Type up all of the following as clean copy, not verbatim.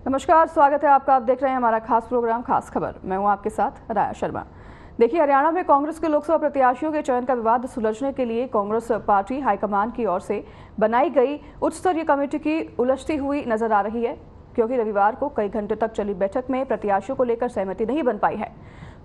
नमस्कार, स्वागत है आपका। आप देख रहे हैं हमारा खास प्रोग्राम खास खबर। मैं हूं आपके साथ राया शर्मा। देखिए, हरियाणा में कांग्रेस के लोकसभा प्रत्याशियों के चयन का विवाद सुलझने के लिए कांग्रेस पार्टी हाईकमान की ओर से बनाई गई उच्च स्तरीय कमेटी की उलझती हुई नजर आ रही है, क्योंकि रविवार को कई घंटे तक चली बैठक में प्रत्याशियों को लेकर सहमति नहीं बन पाई है।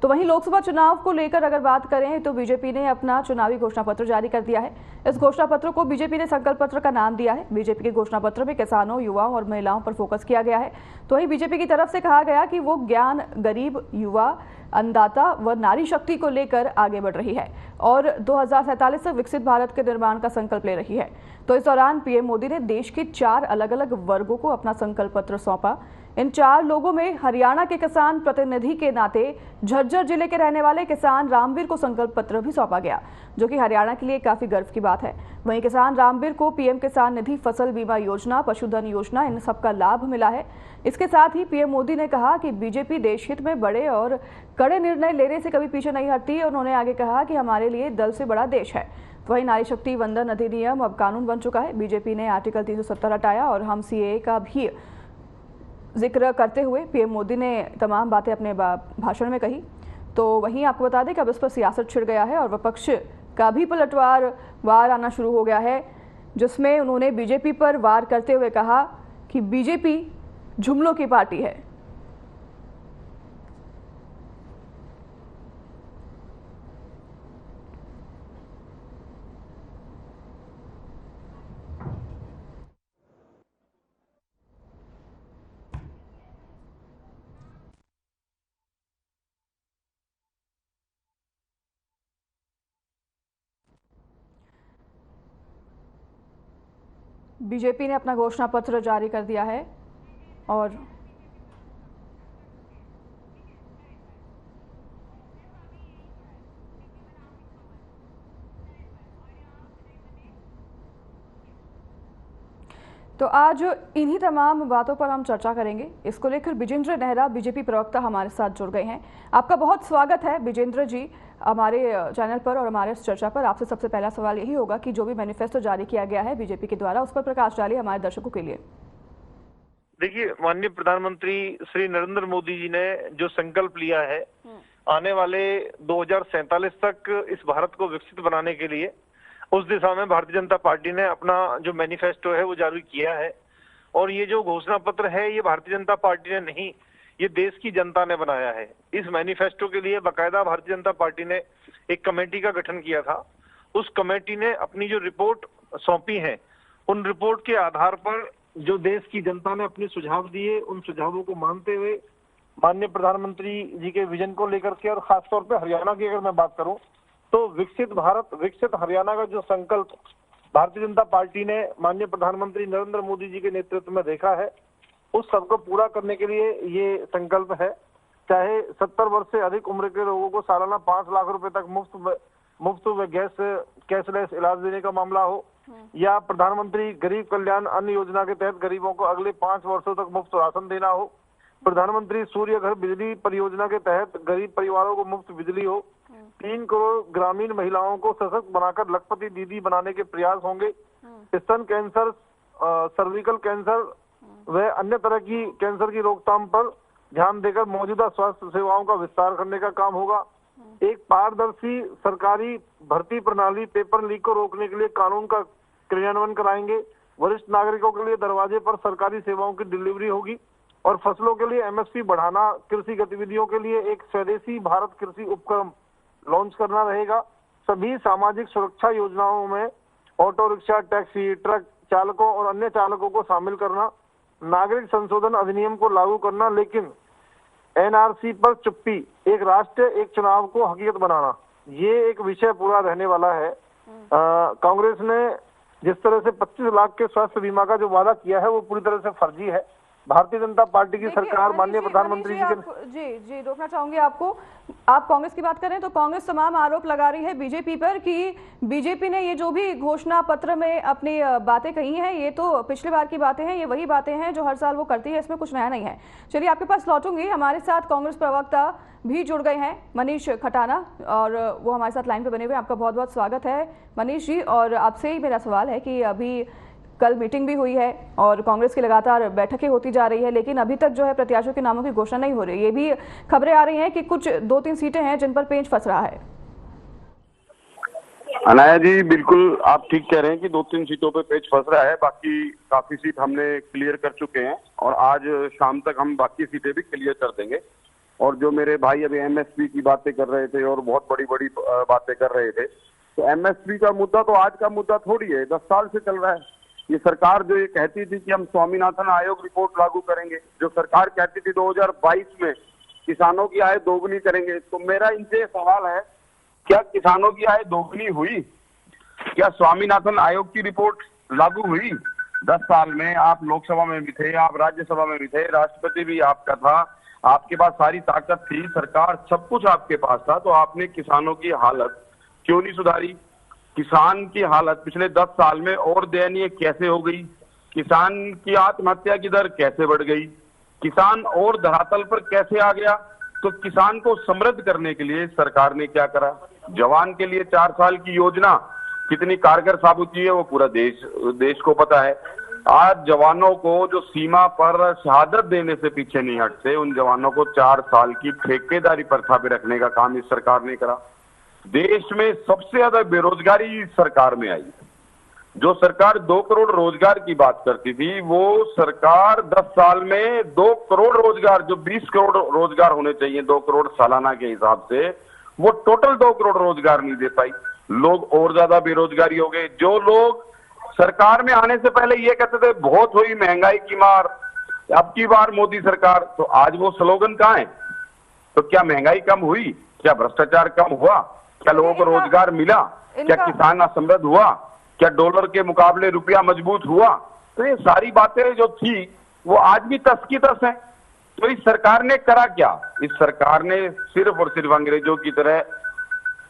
तो वहीं लोकसभा चुनाव को लेकर अगर बात करें तो बीजेपी ने अपना चुनावी घोषणा पत्र जारी कर दिया है। इस घोषणा पत्र को बीजेपी ने संकल्प पत्र का नाम दिया है। बीजेपी के घोषणा पत्र में किसानों, युवाओं और महिलाओं पर फोकस किया गया है। तो वहीं बीजेपी की तरफ से कहा गया कि वो ज्ञान, गरीब, युवा, अन्नदाता व नारी शक्ति को लेकर आगे बढ़ रही है और 2047 तक विकसित भारत के निर्माण का संकल्प ले रही है। तो इस दौरान पीएम मोदी ने देश के 4 अलग अलग वर्गों को अपना संकल्प पत्र सौंपा। इन 4 लोगों में हरियाणा के किसान प्रतिनिधि के नाते झज्जर जिले के रहने वाले किसान रामवीर को संकल्प पत्र भी सौंपा गया, जो कि हरियाणा के लिए काफी गर्व की बात है। वहीं किसान रामवीर को पीएम किसान निधि, फसल बीमा योजना, पशुधन योजना, इन सबका लाभ मिला है। इसके साथ ही पीएम मोदी ने कहा कि बीजेपी देश हित में बड़े और कड़े निर्णय लेने से कभी पीछे नहीं हटती। और उन्होंने आगे कहा कि हमारे लिए दल से बड़ा देश है। वहीं नारी शक्ति वंदन अधिनियम अब कानून बन चुका है। बीजेपी ने आर्टिकल 370 हटाया और हम सीएए का भी जिक्र करते हुए पीएम मोदी ने तमाम बातें अपने भाषण में कही। तो वहीं आपको बता दें कि अब इस पर सियासत छिड़ गया है और विपक्ष का भी पलटवार वार आना शुरू हो गया है, जिसमें उन्होंने बीजेपी पर वार करते हुए कहा कि बीजेपी जुमलों की पार्टी है। बीजेपी ने अपना घोषणा पत्र जारी कर दिया है और तो आज इन्हीं तमाम बातों पर हम चर्चा करेंगे। इसको लेकर विजेंद्र नेहरा, बीजेपी प्रवक्ता, हमारे साथ जुड़ गए हैं। आपका बहुत स्वागत है विजेंद्र जी हमारे चैनल पर और हमारे इस चर्चा पर। आपसे सबसे पहला सवाल यही होगा कि जो भी मैनिफेस्टो जारी किया गया है बीजेपी के द्वारा, उस पर प्रकाश डालिए हमारे दर्शकों के लिए। देखिए, माननीय प्रधानमंत्री श्री नरेंद्र मोदी जी ने जो संकल्प लिया है आने वाले 2047 तक इस भारत को विकसित बनाने के लिए, उस दिशा में भारतीय जनता पार्टी ने अपना जो मैनिफेस्टो है वो जारी किया है। और ये जो घोषणा पत्र है ये भारतीय जनता पार्टी ने नहीं, ये देश की जनता ने बनाया है। इस मैनिफेस्टो के लिए बाकायदा भारतीय जनता पार्टी ने एक कमेटी का गठन किया था। उस कमेटी ने अपनी जो रिपोर्ट सौंपी है, उन रिपोर्ट के आधार पर जो देश की जनता ने अपने सुझाव दिए, उन सुझावों को मानते हुए माननीय प्रधानमंत्री जी के विजन को लेकर के, और खासतौर पर हरियाणा की अगर मैं बात करूं तो विकसित भारत, विकसित हरियाणा का जो संकल्प भारतीय जनता पार्टी ने माननीय प्रधानमंत्री नरेंद्र मोदी जी के नेतृत्व में देखा है, उस सबको पूरा करने के लिए ये संकल्प है। चाहे 70 वर्ष से अधिक उम्र के लोगों को सालाना 5 लाख रुपए तक मुफ्त व कैशलेस इलाज देने का मामला हो, या प्रधानमंत्री गरीब कल्याण अन्न योजना के तहत गरीबों को अगले 5 वर्षों तक मुफ्त राशन देना हो, प्रधानमंत्री सूर्य घर बिजली परियोजना के तहत गरीब परिवारों को मुफ्त बिजली हो, 3 करोड़ ग्रामीण महिलाओं को सशक्त बनाकर लखपति दीदी बनाने के प्रयास होंगे, स्तन कैंसर, सर्विकल कैंसर व अन्य तरह की कैंसर की रोकथाम पर ध्यान देकर मौजूदा स्वास्थ्य सेवाओं का विस्तार करने का काम होगा, एक पारदर्शी सरकारी भर्ती प्रणाली, पेपर लीक को रोकने के लिए कानून का क्रियान्वयन कराएंगे, वरिष्ठ नागरिकों के लिए दरवाजे पर सरकारी सेवाओं की डिलीवरी होगी, और फसलों के लिए एमएसपी बढ़ाना, कृषि गतिविधियों के लिए एक स्वदेशी भारत कृषि उपक्रम लॉन्च करना रहेगा। सभी सामाजिक सुरक्षा योजनाओं में ऑटो रिक्शा, टैक्सी, ट्रक चालकों और अन्य चालकों को शामिल करना, नागरिक संशोधन अधिनियम को लागू करना, लेकिन एनआरसी पर चुप्पी, एक राष्ट्र एक चुनाव को हकीकत बनाना, ये एक विषय पूरा रहने वाला है। कांग्रेस ने जिस तरह से 25 लाख के स्वास्थ्य बीमा का जो वादा किया है वो पूरी तरह से फर्जी है। भारतीय जनता पार्टी की सरकार माननीय प्रधानमंत्री जी के जी रोकना चाहूंगी आपको। आप कांग्रेस की बात करें तो कांग्रेस तमाम आरोप लगा रही है बीजेपी पर कि बीजेपी ने ये जो भी घोषणा पत्र में अपनी बातें कही हैं ये तो पिछले बार की बातें हैं, ये वही बातें हैं जो हर साल वो करती है, इसमें कुछ नया नहीं है। चलिए आपके पास लौटूंगी। हमारे साथ कांग्रेस प्रवक्ता भी जुड़ गए हैं, मनीष खटाना, और वो हमारे साथ लाइन पे बने हुए हैं। आपका बहुत बहुत स्वागत है मनीष जी। और आपसे ही मेरा सवाल है कि अभी कल मीटिंग भी हुई है और कांग्रेस की लगातार बैठकें होती जा रही है, लेकिन अभी तक जो है प्रत्याशियों के नामों की घोषणा नहीं हो रही। ये भी खबरें आ रही हैं कि कुछ 2-3 सीटें हैं जिन पर पेंच फंस रहा है। अनाया जी, बिल्कुल आप ठीक कह रहे हैं कि 2-3 सीटों पे पेच फंस रहा है। बाकी काफी सीट हमने क्लियर कर चुके हैं और आज शाम तक हम बाकी सीटें भी क्लियर कर देंगे। और जो मेरे भाई अभी एमएसपी की बातें कर रहे थे और बहुत बड़ी बड़ी बातें कर रहे थे, तो एमएसपी का मुद्दा तो आज का मुद्दा थोड़ी है, 10 साल से चल रहा है। ये सरकार जो ये कहती थी कि हम स्वामीनाथन आयोग रिपोर्ट लागू करेंगे, जो सरकार कहती थी 2022 में किसानों की आय दोगुनी करेंगे, तो मेरा इनसे सवाल है, क्या किसानों की आय दोगुनी हुई? क्या स्वामीनाथन आयोग की रिपोर्ट लागू हुई? 10 साल में आप लोकसभा में भी थे, आप राज्यसभा में भी थे, राष्ट्रपति भी आपका था, आपके पास सारी ताकत थी, सरकार सब कुछ आपके पास था, तो आपने किसानों की हालत क्यों नहीं सुधारी? किसान की हालत पिछले 10 साल में और दयनीय कैसे हो गई? किसान की आत्महत्या की दर कैसे बढ़ गई? किसान और धरातल पर कैसे आ गया? तो किसान को समृद्ध करने के लिए सरकार ने क्या करा? जवान के लिए 4 साल की योजना कितनी कारगर साबित हुई है वो पूरा देश को पता है। आज जवानों को जो सीमा पर शहादत देने से पीछे नहीं हटते, उन जवानों को 4 साल की ठेकेदारी प्रथा पे रखने का काम इस सरकार ने करा। देश में सबसे ज्यादा बेरोजगारी इस सरकार में आई। जो सरकार 2 करोड़ रोजगार की बात करती थी, वो सरकार 10 साल में 2 करोड़ रोजगार, जो 20 करोड़ रोजगार होने चाहिए 2 करोड़ सालाना के हिसाब से, वो टोटल 2 करोड़ रोजगार नहीं दे पाई। लोग और ज्यादा बेरोजगारी हो गए। जो लोग सरकार में आने से पहले ये कहते थे बहुत हुई महंगाई की मार, अब की बार मोदी सरकार, तो आज वो स्लोगन कहाँ है? तो क्या महंगाई कम हुई? क्या भ्रष्टाचार कम हुआ? क्या लोगों को रोजगार मिला? क्या किसान समृद्ध हुआ? क्या डॉलर के मुकाबले रुपया मजबूत हुआ? तो ये सारी बातें जो थी वो आज भी तस की तस है। तो इस सरकार ने करा क्या? इस सरकार ने सिर्फ और सिर्फ अंग्रेजों की तरह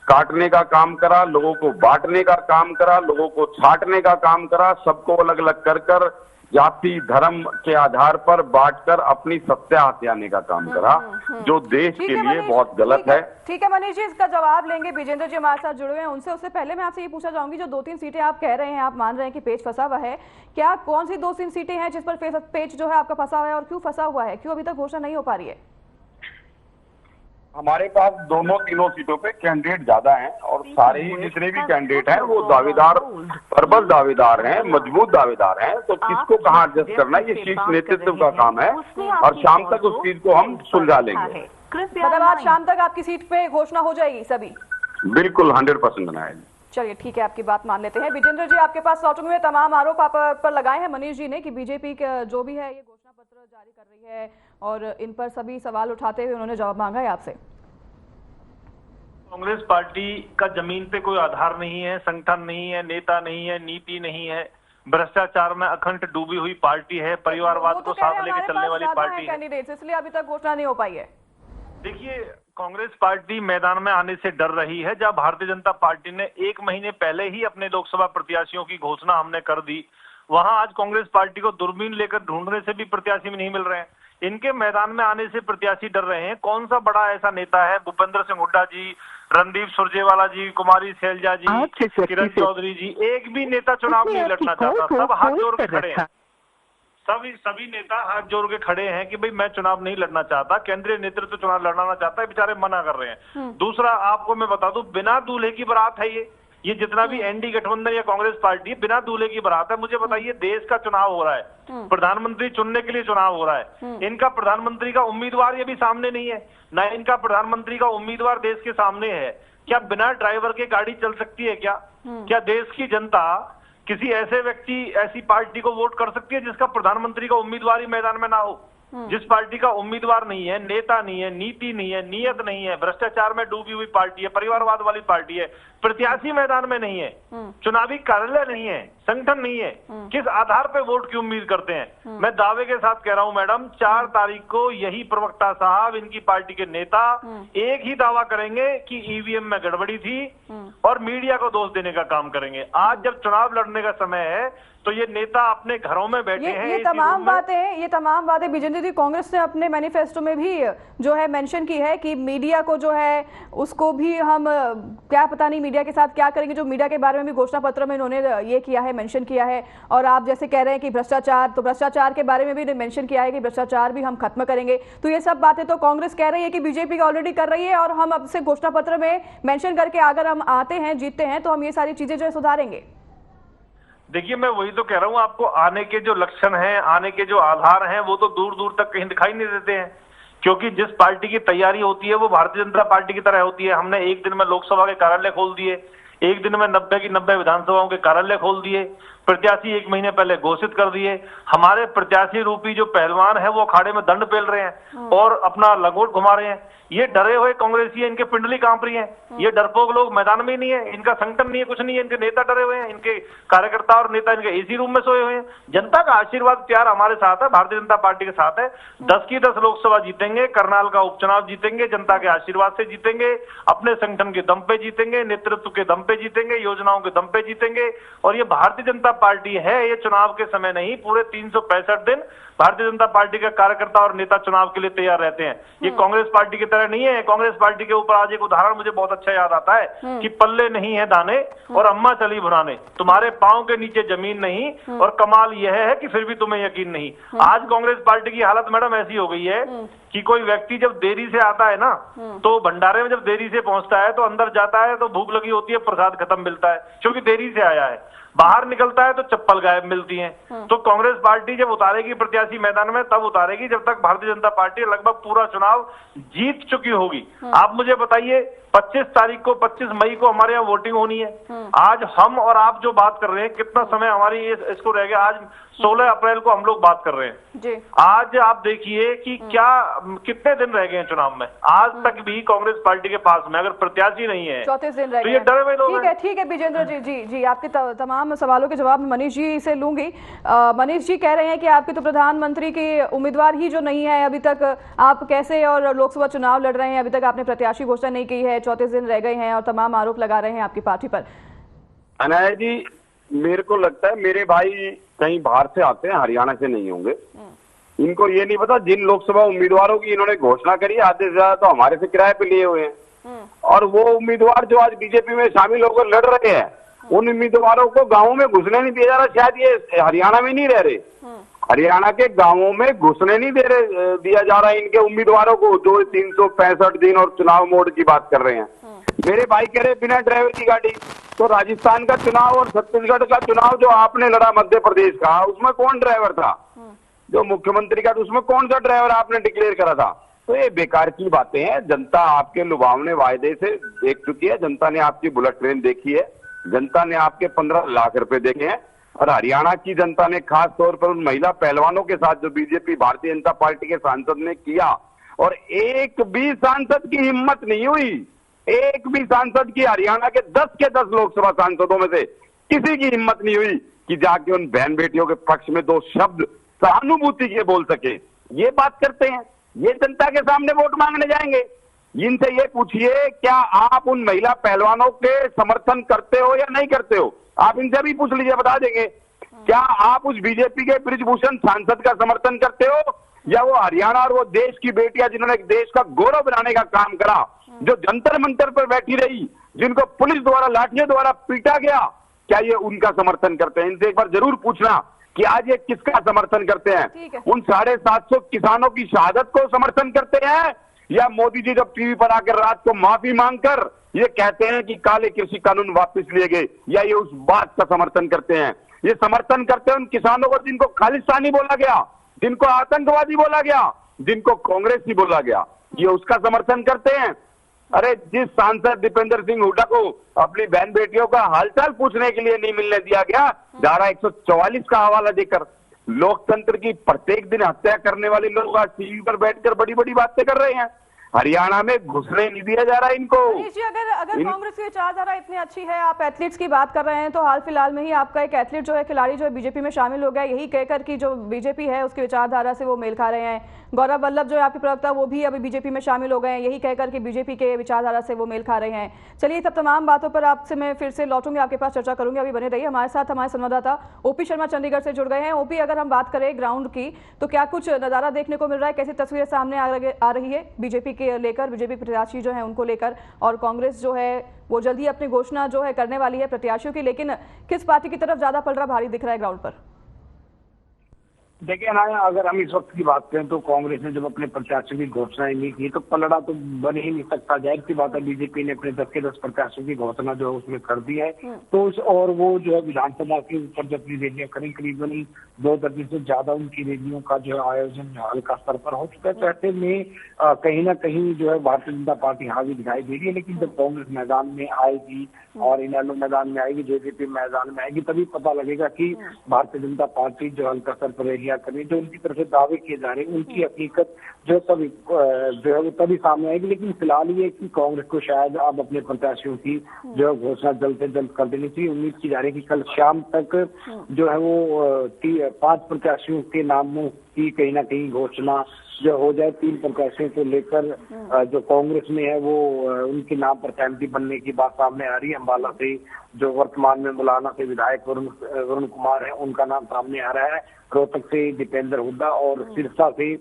काटने का काम करा, लोगों को बांटने का काम करा, लोगों को छांटने का काम करा, सबको अलग अलग कर कर जाति धर्म के आधार पर बांटकर अपनी सत्ता हथियाने का काम करा, जो देश के लिए बहुत गलत है। ठीक है मनीष जी, इसका जवाब लेंगे। विजेंद्र जी हमारे साथ जुड़े हुए हैं उनसे। उससे पहले मैं आपसे ये पूछना चाहूंगी, जो 2-3 सीटें आप कह रहे हैं, आप मान रहे हैं कि पेच फंसा हुआ है, क्या कौन सी 2-3 सीटें हैं जिस पर पेच जो है आपका फंसा हुआ है और क्यों फंसा हुआ है? क्यों अभी तक घोषणा नहीं हो पा रही है? हमारे पास दोनों तीनों सीटों पे कैंडिडेट ज्यादा हैं और सारे ही जितने भी कैंडिडेट हैं वो दावेदार, प्रबल दावेदार हैं, मजबूत दावेदार हैं। तो किसको कहाँ एडजस्ट करना है, ये शीर्ष नेतृत्व का काम है और शाम तक उस चीज को हम सुलझा लेंगे। मतलब आज शाम तक आपकी सीट पे घोषणा हो जाएगी सभी? बिल्कुल 100% बनाएगी। चलिए ठीक है, आपकी बात मान लेते हैं। विजेंद्र जी, आपके पास लौटूंगे में तमाम आरोप आप पर लगाए हैं मनीष जी ने कि बीजेपी जो भी है ये घोषणा पत्र जारी कर रही है और इन पर सभी सवाल उठाते हुए उन्होंने जवाब मांगा है आपसे। कांग्रेस पार्टी का जमीन पे कोई आधार नहीं है, संगठन नहीं है, नेता नहीं है, नीति नहीं है, भ्रष्टाचार में अखंड डूबी हुई पार्टी है, परिवारवाद को साथ लेके चलने वाली पार्टी है। कैंडिडेट्स, इसलिए अभी तक घोषणा नहीं हो पाई है। देखिए, कांग्रेस पार्टी मैदान में आने से डर रही है। जब भारतीय जनता पार्टी ने 1 महीने पहले ही अपने लोकसभा प्रत्याशियों की घोषणा हमने कर दी, वहां आज कांग्रेस पार्टी को दूरबीन लेकर ढूंढने से भी प्रत्याशी नहीं मिल रहे हैं। इनके मैदान में आने से प्रत्याशी डर रहे हैं। कौन सा बड़ा ऐसा नेता है, भूपेंद्र सिंह हुड्डा जी, रणदीप सुरजेवाला जी, कुमारी शैलजा जी, किरण चौधरी जी, एक भी नेता चुनाव नहीं लड़ना चाहता। सब हाथ जोड़ के खड़े हैं, सभी नेता हाथ जोड़ के खड़े हैं कि भाई मैं चुनाव नहीं लड़ना चाहता। केंद्रीय नेतृत्व चुनाव लड़ना चाहता है, बेचारे मना कर रहे हैं। दूसरा, आपको मैं बता दूं, बिना दूल्हे की बारात है ये जितना भी एनडी गठबंधन या कांग्रेस पार्टी बिना दूल्हे की बारात है। मुझे बताइए, देश का चुनाव हो रहा है, प्रधानमंत्री चुनने के लिए चुनाव हो रहा है, इनका प्रधानमंत्री का उम्मीदवार ये भी सामने नहीं है, ना इनका प्रधानमंत्री का उम्मीदवार देश के सामने है। क्या बिना ड्राइवर के गाड़ी चल सकती है? क्या देश की जनता किसी ऐसे व्यक्ति, ऐसी पार्टी को वोट कर सकती है जिसका प्रधानमंत्री का उम्मीदवार ही मैदान में ना हो? जिस पार्टी का उम्मीदवार नहीं है, नेता नहीं है, नीति नहीं है, नियत नहीं है, भ्रष्टाचार में डूबी हुई पार्टी है, परिवारवाद वाली पार्टी है, प्रत्याशी मैदान में नहीं है, चुनावी कार्यालय नहीं है, संगठन नहीं है, किस आधार पे वोट की उम्मीद करते हैं? मैं दावे के साथ कह रहा हूं मैडम, 4 तारीख को यही प्रवक्ता साहब, इनकी पार्टी के नेता एक ही दावा करेंगे कि ईवीएम में गड़बड़ी थी और मीडिया को दोष देने का काम करेंगे। आज जब चुनाव लड़ने का समय है तो ये नेता अपने घरों में बैठे हैं। ये तमाम बातें विजेंद्र थी, कांग्रेस ने अपने मैनिफेस्टो में भी जो है मेंशन की है कि मीडिया को जो है उसको भी हम क्या पता नहीं मीडिया के साथ क्या करेंगे, जो मीडिया के बारे में भी घोषणा पत्र में इन्होंने ये किया है, मेंशन किया है। और आप जैसे कह रहे हैं कि भ्रष्टाचार, तो भ्रष्टाचार के बारे में भी मेंशन किया है कि भ्रष्टाचार भी हम खत्म करेंगे। तो ये सब बातें तो कांग्रेस कह रही है कि बीजेपी का ऑलरेडी कर रही है, और हम अब से घोषणा पत्र में मेंशन करके अगर हम आते हैं, जीतते हैं, तो हम ये सारी चीजें जो है सुधारेंगे। देखिए, मैं वही तो कह रहा हूं आपको, आने के जो लक्षण हैं, आने के जो आधार हैं, वो तो दूर दूर तक कहीं दिखाई नहीं देते हैं। क्योंकि जिस पार्टी की तैयारी होती है वो भारतीय जनता पार्टी की तरह होती है। हमने एक दिन में लोकसभा के कार्यालय खोल दिए, एक दिन में 90 की 90 विधानसभाओं के कार्यालय खोल दिए, प्रत्याशी 1 महीने पहले घोषित कर दिए। हमारे प्रत्याशी रूपी जो पहलवान है वो अखाड़े में दंड पेल रहे हैं और अपना लंगोट घुमा रहे हैं। ये डरे हुए कांग्रेसी है, इनके पिंडली कांप रही है। ये डरपोक लोग मैदान में ही नहीं है, इनका संगठन नहीं है, कुछ नहीं है, इनके नेता डरे हुए हैं, इनके कार्यकर्ता और नेता इनके एसी रूम में सोए हुए हैं। जनता का आशीर्वाद प्यार हमारे साथ है, भारतीय जनता पार्टी के साथ है। 10 की 10 लोकसभा जीतेंगे, करनाल का उपचुनाव जीतेंगे, जनता के आशीर्वाद से जीतेंगे, अपने संगठन के दम पे जीतेंगे, नेतृत्व के दम पे जीतेंगे, योजनाओं के दम पे जीतेंगे। और ये भारतीय जनता पार्टी है, ये चुनाव के समय नहीं, पूरे 365 दिन भारतीय जनता पार्टी का कार्यकर्ता और नेता चुनाव के लिए तैयार रहते हैं। ये कांग्रेस पार्टी की तरह नहीं है। कांग्रेस पार्टी के ऊपर आज एक उदाहरण मुझे बहुत अच्छा याद आता है कि पल्ले नहीं है दाने और अम्मा चली भुनाने, तुम्हारे पांव के नीचे जमीन नहीं, और कमाल यह है कि फिर भी तुम्हें यकीन नहीं। आज कांग्रेस पार्टी की हालत मैडम ऐसी हो गई है कि कोई व्यक्ति जब देरी से आता है ना, तो भंडारे में जब देरी से पहुंचता है तो अंदर जाता है तो भूख लगी होती है, प्रसाद खत्म मिलता है क्योंकि देरी से आया है। बाहर निकलता है तो चप्पल गायब मिलती है। तो कांग्रेस पार्टी जब उतारेगी प्रत्याशी मैदान में, तब उतारेगी जब तक भारतीय जनता पार्टी लगभग पूरा चुनाव जीत चुकी होगी। आप मुझे बताइए, 25 तारीख को, 25 मई को हमारे यहाँ वोटिंग होनी है। आज हम और आप जो बात कर रहे हैं, कितना समय हमारी इसको रह गया, आज 16 अप्रैल को हम लोग बात कर रहे हैं जी। आज आप देखिए कि क्या कितने दिन रह गए हैं चुनाव में। आज तक भी कांग्रेस पार्टी के पास में अगर प्रत्याशी नहीं है, 34 दिन रह तो ये डरे हुए लोग हैं। ठीक है विजेंद्र जी, आपके तमाम सवालों के जवाब मनीष जी से लूंगी। मनीष जी कह रहे हैं कि आपके तो प्रधानमंत्री के उम्मीदवार ही जो नहीं है अभी तक, आप कैसे और लोकसभा चुनाव लड़ रहे हैं, अभी तक आपने प्रत्याशी घोषणा नहीं की है, 34 दिन रह गए हैं और तमाम आरोप लगा रहे हैं आपकी पार्टी पर। अनाया जी, मेरे को लगता है मेरे भाई कहीं बाहर से आते हैं, हरियाणा से नहीं होंगे। इनको ये नहीं पता जिन लोकसभा उम्मीदवारों की इन्होंने घोषणा करी, आधे से ज्यादा तो हमारे से किराए पे लिए हुए हैं। और वो उम्मीदवार जो आज बीजेपी में शामिल होकर लड़ रहे हैं, उन उम्मीदवारों को गाँवों में घुसने नहीं दिया जा रहा। शायद ये हरियाणा में नहीं रह रहे, हरियाणा के गाँवों में घुसने नहीं दिया जा रहा है इनके उम्मीदवारों को, जो 365 दिन और चुनाव मोड की बात कर रहे हैं। मेरे भाई कह रहे बिना ड्राइवर की गाड़ी, तो राजस्थान का चुनाव और छत्तीसगढ़ का चुनाव जो आपने लड़ा मध्य प्रदेश का, उसमें कौन ड्राइवर था? जो मुख्यमंत्री का, तो उसमें कौन सा ड्राइवर आपने डिक्लेयर करा था? तो ये बेकार की बातें हैं। जनता आपके लुभावने वायदे से देख चुकी है, जनता ने आपकी बुलेट ट्रेन देखी है, जनता ने आपके 15 लाख रुपए देखे हैं। और हरियाणा की जनता ने खास तौर पर उन महिला पहलवानों के साथ जो बीजेपी भारतीय जनता पार्टी के सांसद ने किया, और एक भी सांसद की हिम्मत नहीं हुई, एक भी सांसद की, हरियाणा के 10 के 10 लोकसभा सांसदों में से किसी की हिम्मत नहीं हुई कि जाके उन बहन बेटियों के पक्ष में 2 शब्द सहानुभूति के बोल सके। ये बात करते हैं, ये जनता के सामने वोट मांगने जाएंगे। इनसे ये पूछिए, क्या आप उन महिला पहलवानों के समर्थन करते हो या नहीं करते हो? आप इनसे भी पूछ लीजिए, बता देंगे। क्या आप उस बीजेपी के बृजभूषण सांसद का समर्थन करते हो, या वो हरियाणा और वो देश की बेटियां जिन्होंने देश का गौरव बनाने का काम करा, जो जंतर मंतर पर बैठी रही, जिनको पुलिस द्वारा लाठियों द्वारा पीटा गया, क्या ये उनका समर्थन करते हैं? इनसे एक बार जरूर पूछना कि आज ये किसका समर्थन करते हैं। उन 750 किसानों की शहादत को समर्थन करते हैं, या मोदी जी जब टीवी पर आकर रात को माफी मांगकर ये कहते हैं कि काले कृषि कानून वापस लिए गए, या ये उस बात का समर्थन करते हैं? ये समर्थन करते हैं उन किसानों को जिनको खालिस्तानी बोला गया, जिनको आतंकवादी बोला गया, जिनको कांग्रेसी बोला गया, ये उसका समर्थन करते हैं। अरे जिस सांसद दीपेंद्र सिंह हुड्डा को अपनी बहन बेटियों का हालचाल पूछने के लिए नहीं मिलने दिया गया, धारा 144 का हवाला देकर, लोकतंत्र की प्रत्येक दिन हत्या करने वाले लोग आज टीवी पर बैठकर बड़ी बड़ी बातें कर रहे हैं। हरियाणा में घुसने नहीं दिया जा रहा इनको। जी, अगर कांग्रेस की विचारधारा इतनी अच्छी है, आप एथलीट्स की बात कर रहे हैं, तो हाल फिलहाल में ही आपका एक एथलीट जो है, खिलाड़ी जो है बीजेपी में शामिल हो गया, यही कहकर कि जो बीजेपी है उसकी विचारधारा से वो मेल खा रहे हैं। गौरव वल्लभ जो है आपके प्रवक्ता, वो भी अभी बीजेपी में शामिल हो गए हैं, यही कहकर कि बीजेपी के विचारधारा से वो मेल खा रहे हैं। चलिए, सब तमाम बातों पर आपसे मैं फिर से लौटूंगी, आपके पास चर्चा करूंगी, अभी बने रहिए हमारे साथ। हमारे संवाददाता ओपी शर्मा चंडीगढ़ से जुड़ गए हैं। ओपी, अगर हम बात करें ग्राउंड की, तो क्या कुछ नजारा देखने को मिल रहा है, कैसी तस्वीरें सामने आ रही है बीजेपी के लेकर, बीजेपी प्रत्याशी जो है उनको लेकर, और कांग्रेस जो है वो जल्दी अपनी घोषणा जो है करने वाली है प्रत्याशियों की, लेकिन किस पार्टी की तरफ ज्यादा पलड़ा भारी दिख रहा है ग्राउंड पर? देखिए ना, अगर हम इस वक्त की बात करें तो कांग्रेस ने जब अपने प्रत्याशियों की घोषणाएं नहीं की तो पलड़ा तो बन ही नहीं सकता। जाहिर सी बात है, बीजेपी ने अपने 10 के 10 प्रत्याशियों की घोषणा जो है उसमें कर दी है। तो और वो जो है विधानसभा के ऊपर जब अपनी रैलियां करें, करीबन 2 दर्जन से ज्यादा उनकी रैलियों का जो है आयोजन हल्का स्तर पर हो चुका है। तो ऐसे में कहीं ना कहीं जो है भारतीय जनता पार्टी हावी दिखाई दे रही है। लेकिन जब कांग्रेस मैदान में आएगी और इनेलो मैदान में आएगी, जेजेपी मैदान में आएगी, तभी पता लगेगा कि भारतीय जनता पार्टी जो हल्का स्तर पर रैलियां करें, जो उनकी तरफ से दावे किए जा रहे हैं, उनकी हकीकत जो तभी जो है वो तभी सामने आएगी। लेकिन फिलहाल ये कि कांग्रेस को शायद अब अपने प्रत्याशियों की जो है घोषणा जल्द से जल्द कर देनी चाहिए। उम्मीद की जा रही है कि कल शाम तक जो है वो 5 प्रत्याशियों के नामों की कहीं ना कहीं घोषणा जो हो जाए। 3 प्रत्याशियों को लेकर जो कांग्रेस में है वो उनके नाम पर सहमति बनने की बात सामने आ रही है। अंबाला से जो वर्तमान में मुलाना से विधायक वरुण कुमार है, उनका नाम सामने आ रहा है। रोहतक से दीपेंद्र हुड्डा और सिरसा से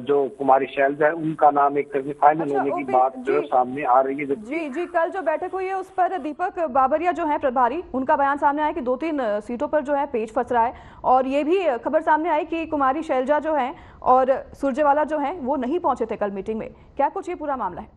जो कुमारी शैलजा है, उनका नाम एक तरह से फाइनल होने की बात जो सामने आ रही है। जी, कल जो बैठक हुई है उस पर दीपक बाबरिया जो है प्रभारी, उनका बयान सामने आया कि 2-3 सीटों पर जो है पेच फंस रहा है, और ये भी खबर सामने आई कि कुमारी शैलजा जो है और सुरजेवाला जो है वो नहीं पहुंचे थे कल मीटिंग में। क्या कुछ ये पूरा मामला है?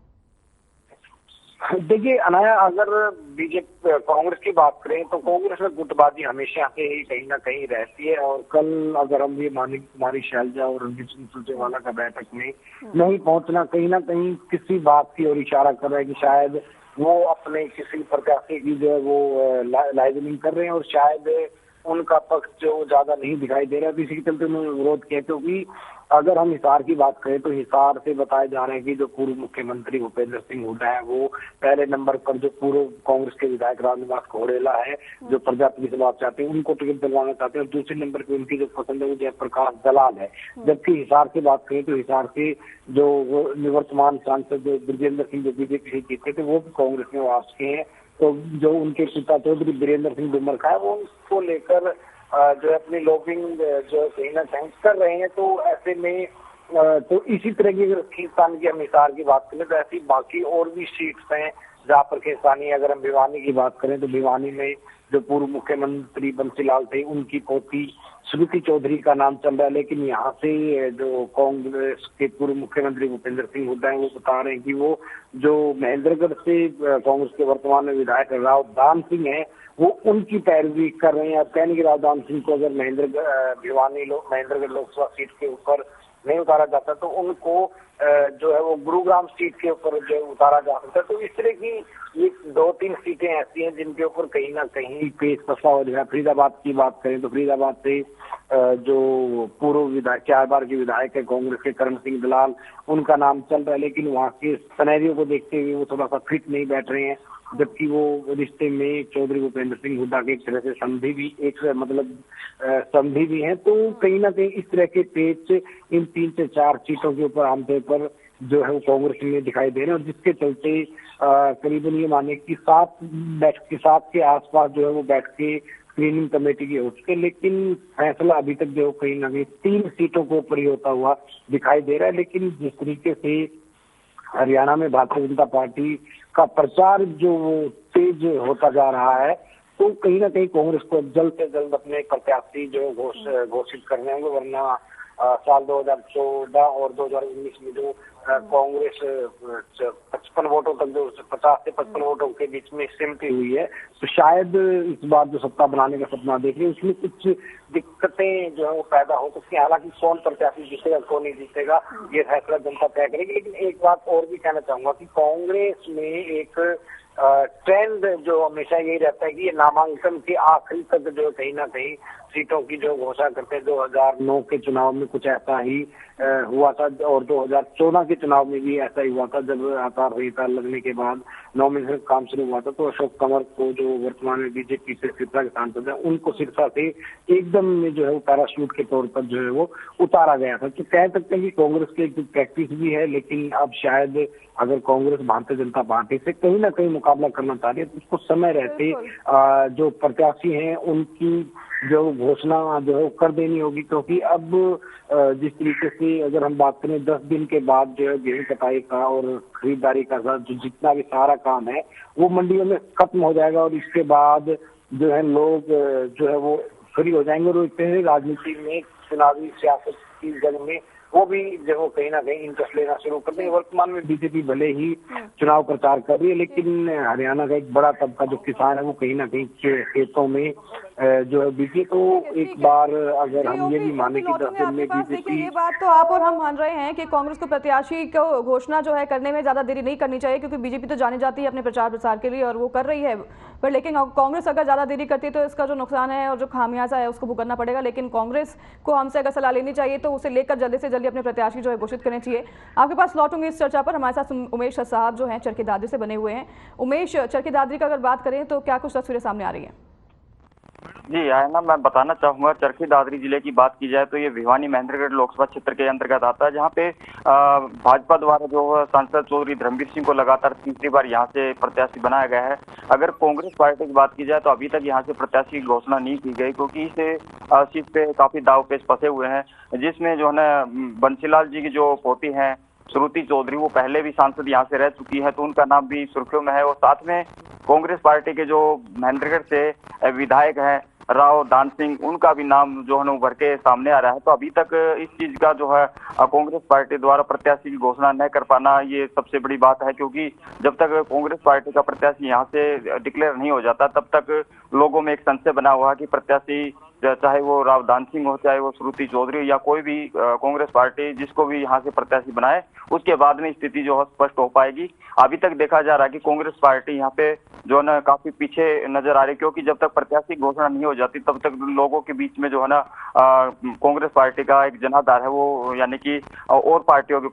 देखिए अनाया, अगर बीजेपी कांग्रेस की बात करें तो कांग्रेस में गुटबाजी हमेशा से ही कहीं ना कहीं रहती है। और कल अगर हम ये माने कुमारी शैलजा और रणदीप सिंह सुरजेवाला का बैठक में नहीं पहुंचना कहीं ना कहीं किसी बात की ओर इशारा कर रहा है कि शायद वो अपने किसी प्रत्याशी की जो है वो लाइजनिंग कर रहे हैं, और शायद उनका पक्ष जो ज्यादा नहीं दिखाई दे रहा है। तो इसी के चलते उन्होंने विरोध किया। क्योंकि अगर हम हिसार की बात करें तो हिसार से बताए जा रहे हैं कि जो पूर्व मुख्यमंत्री भूपेंद्र सिंह हुड्डा है, वो पहले नंबर पर जो पूर्व कांग्रेस के विधायक रामनिवास घोड़ेला है, जो प्रजापति से बात चाहते हैं, उनको टिकट दिलवाना चाहते हैं। और दूसरे नंबर पे उनकी जो पसंद है वो जयप्रकाश दलाल है। जबकि हिसार की बात करें तो हिसार से जो निवर्तमान सांसद ब्रजेंद्र सिंह जो बीजेपी से जीते थे, वो भी कांग्रेस में वापस के हैं। तो जो उनके पिता चौधरी वीरेंद्र सिंह डुमर का है, वो उनको लेकर जो है अपनी लॉबिंग जो कहीं ना कहीं कर रहे हैं। तो ऐसे में तो इसी तरह की अगर खींचतान की हम हिसार की बात करें तो ऐसी बाकी और भी सीट्स हैं जहाँ पर खींचतानी। अगर हम भिवानी की बात करें तो भिवानी में जो पूर्व मुख्यमंत्री बंसीलाल थे, उनकी पोती श्रुति चौधरी का नाम चल रहा है। लेकिन यहाँ से जो कांग्रेस के पूर्व मुख्यमंत्री भूपेंद्र सिंह हुड्डा है, वो बता रहे हैं कि वो जो महेंद्रगढ़ से कांग्रेस के वर्तमान में विधायक राव दान सिंह है, वो उनकी पैरवी कर रहे हैं। अब कहने की राव दान सिंह को अगर महेंद्रगढ़ लोकसभा सीट के ऊपर नहीं उतारा जाता तो उनको जो है वो गुरुग्राम सीट के ऊपर जो उतारा जा सकता है। तो इस तरह की ये 2-3 सीटें ऐसी हैं जिनके ऊपर कहीं ना कहीं पेच फंसा हो जाए। फरीदाबाद की बात करें तो फरीदाबाद से जो पूर्व विधायक 4 बार के विधायक है कांग्रेस के करण सिंह दलाल, उनका नाम चल रहा है। लेकिन वहाँ के सिनेरियो को देखते हुए वो थोड़ा सा फिट नहीं बैठ रहे हैं। जबकि वो रिश्ते में चौधरी भूपेंद्र सिंह हुड्डा के एक तरह से संधि भी है। तो कहीं ना कहीं इस तरह के पेच इन 3 से 4 सीटों के ऊपर आमतौर पर जो है वो कांग्रेस में दिखाई दे रहे हैं। और जिसके चलते करीबन ये माने कि 7 के आसपास जो है वो बैठ के स्क्रीनिंग कमेटी की हो चुके, लेकिन फैसला अभी तक जो कहीं ना कहीं 3 सीटों के ऊपर ही होता हुआ दिखाई दे रहा है। लेकिन जिस तरीके से हरियाणा में भारतीय जनता पार्टी का प्रचार जो तेज होता जा रहा है, तो कहीं ना कहीं कांग्रेस को जल्द से जल्द अपने प्रत्याशी जो घोषित करने होंगे। वरना साल 2014 और 2019 में जो कांग्रेस 55 वोटों तक जो 50 से 55 वोटों के बीच में सहमति हुई है, तो शायद इस बार जो सत्ता बनाने का सपना देख रहे हैं उसमें कुछ दिक्कतें जो है वो पैदा हो सकती है। हालांकि कौन प्रत्याशी जीतेगा कौन नहीं जीतेगा ये फैसला जनता तय करेगी। लेकिन एक बात और भी कहना चाहूंगा कि कांग्रेस में एक ट्रेंड जो हमेशा यही रहता है कि ये नामांकन के आखिरी तक जो कहीं ना कहीं सीटों की जो घोषणा करते हैं। 2009 के चुनाव में कुछ ऐसा ही हुआ था और 2014 के चुनाव में भी ऐसा ही हुआ था। जब आचार संहिता लगने के बाद नॉमिनेशन काम शुरू हुआ था तो अशोक कंवर को, जो वर्तमान में बीजेपी से सिरसा के सांसद है, उनको सिरसा से एकदम जो है वो पैराशूट के तौर पर जो है वो उतारा गया था। तो कह सकते हैं कि कांग्रेस की एक प्रैक्टिस भी है, लेकिन अब शायद अगर कांग्रेस भारतीय जनता पार्टी से कहीं ना कहीं मुकाबला करना चाह रही है तो उसको समय रहते जो प्रत्याशी हैं उनकी जो घोषणा जो है कर देनी होगी। क्योंकि अब जिस तरीके से अगर हम बात करें 10 दिन के बाद जो है गेहूं कटाई का और खरीदारी का जो जितना भी सारा काम है वो मंडियों में खत्म हो जाएगा और इसके बाद जो है लोग जो है वो फ्री हो जाएंगे और राजनीति में, चुनावी सियासत की जंग में वो भी जो कहीं ना कहीं इंटरेस्ट लेना शुरू कर देंगे। वर्तमान में बीजेपी भले ही चुनाव प्रचार कर रही है, लेकिन हरियाणा का एक बड़ा तबका जो किसान है वो कहीं ना कहीं खेतों में जो है बीजेपी। तो एक बार अगर हम ये भी माने कि 10 दिन में बीजेपी, ये बात तो आप और हम मान रहे हैं कि कांग्रेस को प्रत्याशी को घोषणा जो है करने में ज्यादा देरी नहीं करनी चाहिए, क्योंकि बीजेपी तो जानी जाती है अपने प्रचार प्रसार के लिए और वो कर रही है। पर लेकिन कांग्रेस अगर ज्यादा देरी करती है तो इसका जो नुकसान है और जो खामियाजा है उसको भुगतना पड़ेगा। लेकिन कांग्रेस को हमसे अगर सलाह लेनी चाहिए तो उसे लेकर जल्दी से जल्दी अपने प्रत्याशी जो है घोषित करने चाहिए। आपके पास लौटूंगी इस चर्चा पर। हमारे साथ उमेश साहब जो हैं चरखी दादरी से बने हुए हैं। उमेश, चरखी दादरी का अगर बात करें तो क्या कुछ तस्वीरें सामने आ रही है? जी आयना, मैं बताना चाहूंगा, चरखी दादरी जिले की बात की जाए तो ये भिवानी महेंद्रगढ़ लोकसभा क्षेत्र के अंतर्गत आता है, जहाँ पे भाजपा द्वारा जो सांसद चौधरी धर्मवीर सिंह को लगातार तीसरी बार यहाँ से प्रत्याशी बनाया गया है। अगर कांग्रेस पार्टी की बात की जाए तो अभी तक यहाँ से प्रत्याशी की घोषणा नहीं की गई, क्योंकि इस सीट पे काफी दाव पेच फंसे हुए हैं, जिसमें जो है ना बंसीलाल जी की जो पोती है श्रुति चौधरी, वो पहले भी सांसद यहाँ से रह चुकी है, तो उनका नाम भी सुर्खियों में है। और साथ में कांग्रेस पार्टी के जो महेंद्रगढ़ से विधायक हैं राव दान सिंह, उनका भी नाम जो है उभर के सामने आ रहा है। तो अभी तक इस चीज का जो है कांग्रेस पार्टी द्वारा प्रत्याशी की घोषणा न कर पाना ये सबसे बड़ी बात है, क्योंकि जब तक कांग्रेस पार्टी का प्रत्याशी यहाँ से डिक्लेयर नहीं हो जाता तब तक लोगों में एक संशय बना हुआ है कि प्रत्याशी चाहे वो राव दान सिंह हो, चाहे वो श्रुति चौधरी या कोई भी कांग्रेस पार्टी जिसको भी यहाँ से प्रत्याशी बनाए, उसके बाद में स्थिति जो है स्पष्ट हो पाएगी। अभी तक देखा जा रहा है कि कांग्रेस पार्टी यहाँ पे जो है ना काफी पीछे नजर आ रही है, क्योंकि जब तक प्रत्याशी घोषणा नहीं हो जाती तब तक लोगों के बीच में जो है ना कांग्रेस पार्टी का एक जनाधार है वो यानी कि और पार्टियों के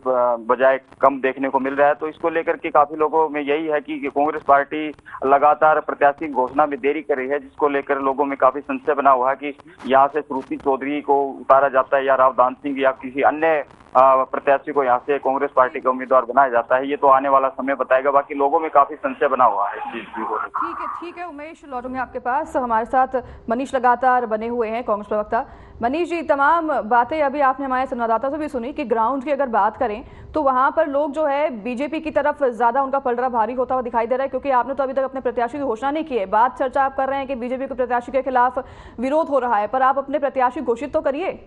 बजाय कम देखने को मिल रहा है। तो इसको लेकर के काफी लोगों में यही है कि कांग्रेस पार्टी लगातार प्रत्याशी घोषणा में देरी कर रही है, जिसको लेकर लोगों में काफी संशय बना हुआ है कि यहाँ से श्रुति चौधरी को उतारा जाता है या राव दान सिंह या किसी अन्य प्रत्याशी को यहाँ से कांग्रेस पार्टी का उम्मीदवार बनाया जाता है। ये तो आने वाला समय बताएगा, बाकी लोगों में काफी संशय बना हुआ है। ठीक है उमेश, लौटूंगे आपके पास। हमारे साथ मनीष लगातार बने हुए हैं, कांग्रेस प्रवक्ता। मनीष जी, तमाम बातें अभी आपने हमारे संवाददाता से भी सुनी कि ग्राउंड की अगर बात करें तो वहां पर लोग जो है बीजेपी की तरफ ज्यादा उनका पलड़ा भारी होता हुआ दिखाई दे रहा है, क्योंकि आपने तो अभी तक अपने प्रत्याशी की घोषणा नहीं की है। बात चर्चा आप कर रहे हैं कि बीजेपी के प्रत्याशी के खिलाफ विरोध हो रहा है, पर आप अपने प्रत्याशी घोषित तो करिए।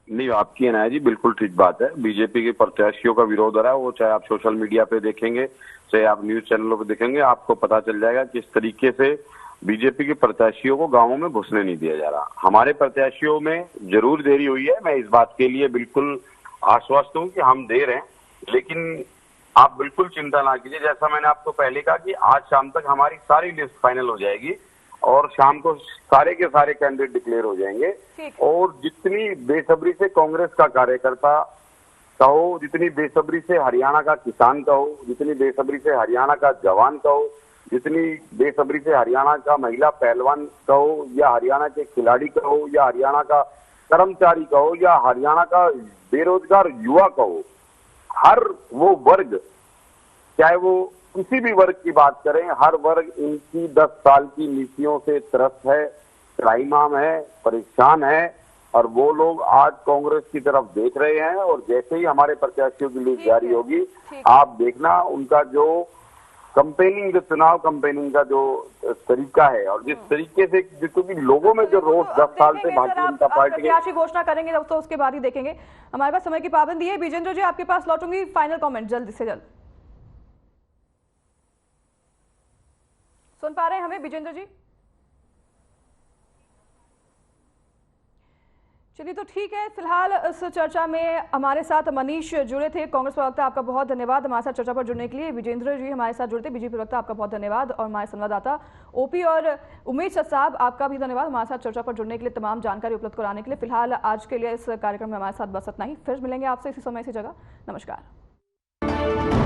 नहीं, आपकी अनाया जी बिल्कुल ठीक बात है। बीजेपी के प्रत्याशियों का विरोध हो रहा है, वो चाहे आप सोशल मीडिया पे देखेंगे, चाहे आप न्यूज चैनलों पे देखेंगे, आपको पता चल जाएगा किस तरीके से बीजेपी के प्रत्याशियों को गांवों में घुसने नहीं दिया जा रहा। हमारे प्रत्याशियों में जरूर देरी हुई है, मैं इस बात के लिए बिल्कुल आश्वस्त हूँ कि हम दे रहे हैं, लेकिन आप बिल्कुल चिंता ना कीजिए। जैसा मैंने आपको पहले कहा कि आज शाम तक हमारी सारी लिस्ट फाइनल हो जाएगी और शाम को सारे के सारे कैंडिडेट डिक्लेयर हो जाएंगे। और जितनी बेसब्री से कांग्रेस का कार्यकर्ता कहो, जितनी बेसब्री से हरियाणा का किसान कहो, जितनी बेसब्री से हरियाणा का जवान कहो, जितनी बेसब्री से हरियाणा का महिला पहलवान कहो या हरियाणा के खिलाड़ी कहो या हरियाणा का कर्मचारी कहो या हरियाणा का बेरोजगार युवा कहो, हर वो वर्ग, चाहे वो किसी भी वर्ग की बात करें, हर वर्ग इनकी 10 साल की नीतियों से त्रस्त है, त्राहिमाम है, परेशान है, और वो लोग आज कांग्रेस की तरफ देख रहे हैं। और जैसे ही हमारे प्रत्याशियों की लिस्ट जारी होगी, आप देखना उनका जो कंपेनिंग, जो चुनाव कंपेनिंग का जो तरीका है और जिस तरीके से, क्योंकि लोगों में जो रोष 10 साल से भारतीय जनता पार्टी प्रत्याशी घोषणा करेंगे तो उसके बाद ही देखेंगे। हमारे पास समय की पाबंदी है। विजेंद्र जी, आपके पास लौटूंगी, फाइनल कॉमेंट जल्द से जल्द। सुन पा रहे हैं हमें विजेंद्र जी? चलिए। चलिए तो ठीक है, फिलहाल इस चर्चा में हमारे साथ मनीष जुड़े थे, कांग्रेस प्रवक्ता, आपका बहुत धन्यवाद हमारे साथ चर्चा पर जुड़ने के लिए। विजेंद्र जी हमारे साथ जुड़े थे, बीजेपी प्रवक्ता, आपका बहुत धन्यवाद। और हमारे संवाददाता ओपी और उमेश साहब, आपका भी धन्यवाद हमारे साथ चर्चा पर जुड़ने के लिए, तमाम जानकारी उपलब्ध कराने के लिए। फिलहाल आज के लिए इस कार्यक्रम में हमारे साथ बस इतना ही, फिर मिलेंगे आपसे इसी समय इसी जगह। नमस्कार।